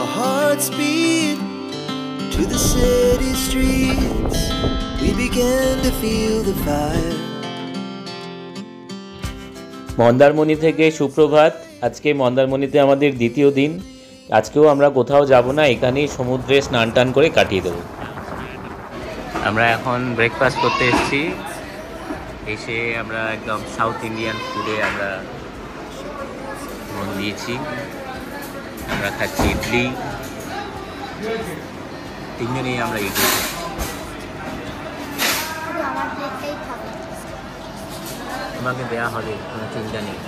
our hearts beat to the city streets. We began to feel the fire. Mandarmani থেকে সুপ্রভাত। আজকে মন্দারমণিতে আমাদের দ্বিতীয় দিন। আজকেও আমরা কোথাও যাব না, এখানেই সমুদ্রে স্নান টান করে কাটিয়ে দেবো। আমরা এখন ব্রেকফাস্ট করতে এসেছি। এসে আমরা একদম সাউথ ইন্ডিয়ান ফুডে আমরা মন দিয়েছি। আমরা খাচ্ছি ইডলি, তিনজনেই আমরা ইডলি খাচ্ছি। তোমাকে দেওয়া হবে, কোনো চিন্তা নেই।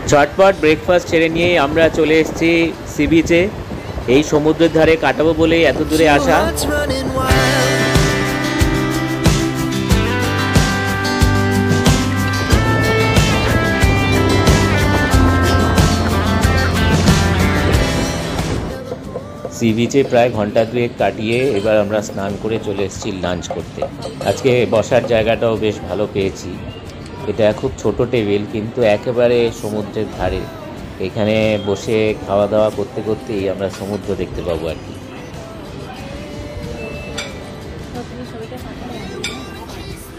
চটপট ব্রেকফাস্ট ছেড়ে নিয়ে আমরা চলে এসেছি সি বিচে। এই সমুদ্রের ধারে কাটাবো বলেই এত দূরে আসা। সি বিচে প্রায় ঘন্টা দুয়েক কাটিয়ে এবার আমরা স্নান করে চলে এসেছি লাঞ্চ করতে। আজকে বসার জায়গাটাও বেশ ভালো পেয়েছি। এটা খুব ছোট টেবিল, কিন্তু একেবারে সমুদ্রের ধারে। এখানে বসে খাওয়া দাওয়া করতে করতেই আমরা সমুদ্র দেখতে পাবো আর কি।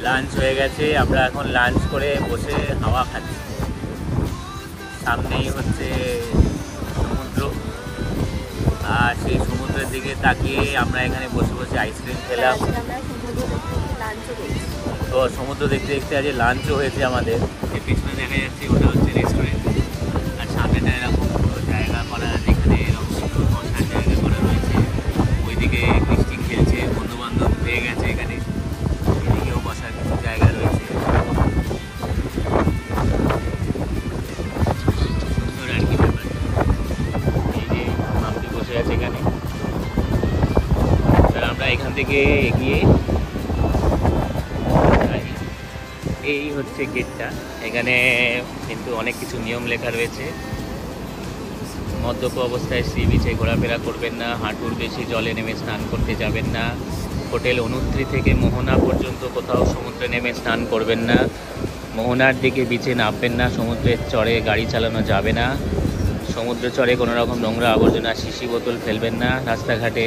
লাঞ্চ হয়ে গেছে, আমরা এখন লাঞ্চ করে বসে হাওয়া খাচ্ছি। সামনেই হচ্ছে সমুদ্র, আর সেই সমুদ্রের দিকে তাকিয়ে আমরা এখানে বসে বসে আইসক্রিম খেলাম। তো সমুদ্র দেখতে দেখতে আজ লাঞ্চও হয়েছে আমাদের। যে পিছনে দেখা যাচ্ছে ওটা হচ্ছে রেস্টুরেন্ট, আর সামনেটা এরকম পুরো জায়গা করা, যেখানে এরকম সুন্দর বসার জায়গা করা রয়েছে। ওইদিকে বৃষ্টি খেলছে, বন্ধু বান্ধব হয়ে গেছে এখানে, এদিকেও বসার কিছু জায়গা রয়েছে। সুন্দর আর কি ব্যাপার। এই যে মামদি বসে আছে এখানে। আমরা এখান থেকে এগিয়ে, এই হচ্ছে গেটটা। এখানে কিন্তু অনেক কিছু নিয়ম লেখা রয়েছে। মদ্যপ অবস্থায় সি বিচে ঘোরাফেরা করবেন না, হাঁটুর বেশি জলে নেমে স্নান করতে যাবেন না, হোটেল অনুত্রি থেকে মোহনা পর্যন্ত কোথাও সমুদ্রে নেমে স্নান করবেন না, মোহনার দিকে বিচে নামবেন না, সমুদ্রের চরে গাড়ি চালানো যাবে না, সমুদ্র চরে কোনো রকম নোংরা আবর্জনা শিশি বোতল ফেলবেন না, রাস্তাঘাটে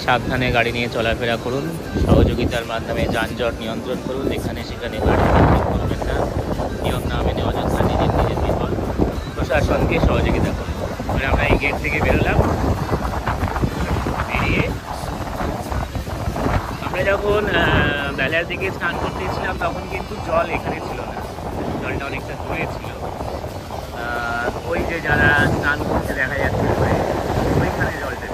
সাবধানে গাড়ি নিয়ে চলাফেরা করুন, সহযোগিতার মাধ্যমে যানজট নিয়ন্ত্রণ করুন, এখানে সেখানে গাড়ি করবেন না, নিয়ম না মেনে অযথা নিজের বিপদ, প্রশাসনকে সহযোগিতা করুন। মানে আমরা এই গেট থেকে বেরোলাম। বেরিয়ে আমরা যখন বেলার দিকে স্নান করতে ছিলাম তখন কিন্তু জল এখানে ছিল না, জলটা অনেকটা দূরে ছিল। ওই যে যারা স্নান করতে দেখা যাচ্ছে ওইখানে জলটা,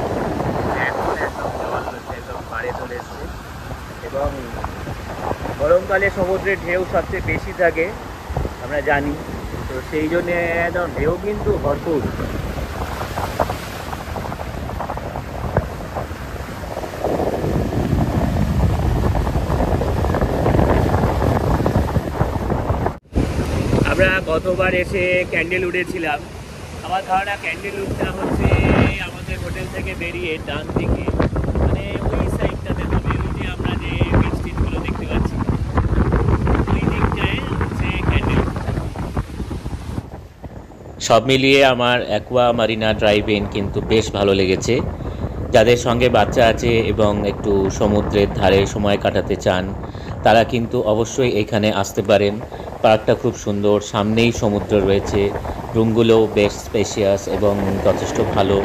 এখন একদম জল হচ্ছে একদম পাড়ে চলে এসছে। এবং গরমকালে সমুদ্রের ঢেউ সবচেয়ে বেশি থাকে আমরা জানি, তো সেই জন্যে একদম ঢেউ কিন্তু ভরপুর। আমরা গতবার এসে ক্যান্ডেলউডে ছিলাম। আমার ধারণা ক্যান্ডেলউডটা হচ্ছে আমাদের হোটেল থেকে বেরিয়ে ডান দিকে, মানে ওই সাইডটাতে হবে। ওই যে আমরা যে বিচগুলো দেখতে পাচ্ছি ওই দিকটায় হচ্ছে ক্যান্ডেলউড। সব মিলিয়ে আমার অ্যাকোয়া মারিনা ড্রাইভ ইন কিন্তু বেশ ভালো লেগেছে। যাদের সঙ্গে বাচ্চা আছে এবং একটু সমুদ্রের ধারে সময় কাটাতে চান তারা কিন্তু অবশ্যই এখানে আসতে পারেন। পার্কটা খুব সুন্দর, সামনেই সমুদ্র রয়েছে, রুমগুলো বেশ স্পেশিয়াস এবং যথেষ্ট ভালো।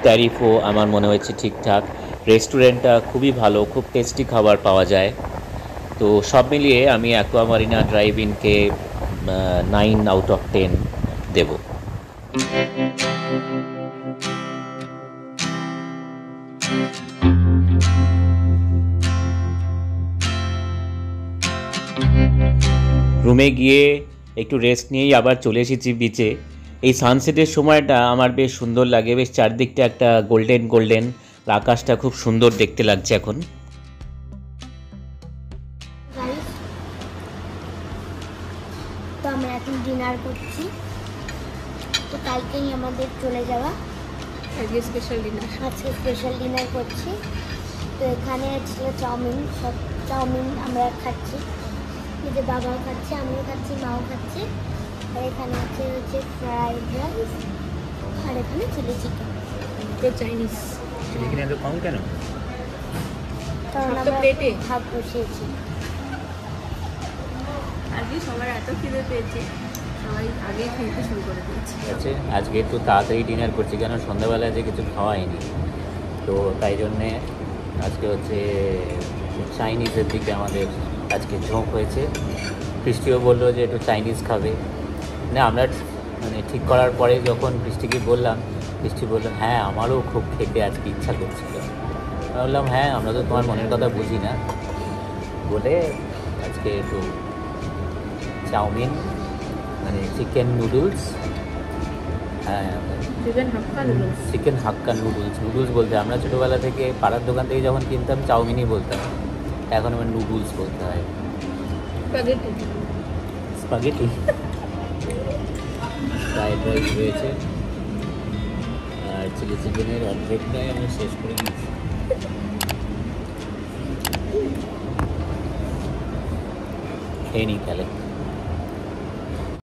ট্যারিফও আমার মনে হয়েছে ঠিকঠাক। রেস্টুরেন্টটা খুবই ভালো, খুব টেস্টি খাবার পাওয়া যায়। তো সব মিলিয়ে আমি অ্যাকোয়া মারিনা ড্রাইভ ইনকে 9/10 দেব। রুমে গিয়ে একটু রেস্ট নিয়েই আবার চলে এসেছি বিচে। এই সানসেটের সময়টা আমার বেশ সুন্দর লাগে, বেশ চারদিকটা একটা গোল্ডেন গোল্ডেন, আকাশটা খুব সুন্দর দেখতে লাগছে এখন। তো আমরা এখন ডিনার করছি, তো কালকেই আমাদের চলে যাওয়া। আজকে স্পেশাল ডিনার করছি। তো এখানে ছিল চাউমিন, সব চাউমিন আমরা খাচ্ছি, যে বাবাও খাচ্ছে, আমিও খাচ্ছি, মাও খাচ্ছে। আর এখানে হচ্ছে ফ্রাইড রাইস, আর এখানে চিলি চিকেন। তো চাইনিজ চিলি চিকেন এত কম কেন? কারণ সব তো আমরা প্লেটে। ভাগ বসিয়েছি। আজকে সবার এত খিদে পেয়েছে, সবাই আগেই খেতে শুরু করে দিয়েছে। ঠিক আছে, আজকে একটু তাড়াতাড়ি ডিনার করছি, কেন সন্ধ্যাবেলায় যে কিছু খাওয়া হয়নি, তো তাই জন্যে আজকে হচ্ছে চাইনিজের দিকে আমাদের আজকে ঝোঁক হয়েছে। বৃষ্টিও বললো যে একটু চাইনিজ খাবে। না, আমরা মানে ঠিক করার পরে যখন বৃষ্টিকে বললাম, বৃষ্টি বললো হ্যাঁ আমারও খুব খেতে আজকে ইচ্ছা করছিল। আমি বললাম হ্যাঁ, আমরা তো তোমার মনের কথা বুঝি না, বলে আজকে একটু চাউমিন মানে চিকেন নুডলস, হ্যাঁ চিকেন হাক্কা নুডলস। চিকেন হাক্কা নুডলস। নুডলস বলতে আমরা ছোটোবেলা থেকে পাড়ার দোকান থেকে যখন কিনতাম চাউমিনই বলতাম, এখন আমার নুডলস বলতে হয়। স্প্যাগেটি। স্পাগেটি। ফ্রাইড রাইস রয়েছে, আর চিলি চিকেনের অর্ধেকটাই আমি শেষ করে দিয়েছি। খেয়ে নিই তাহলে।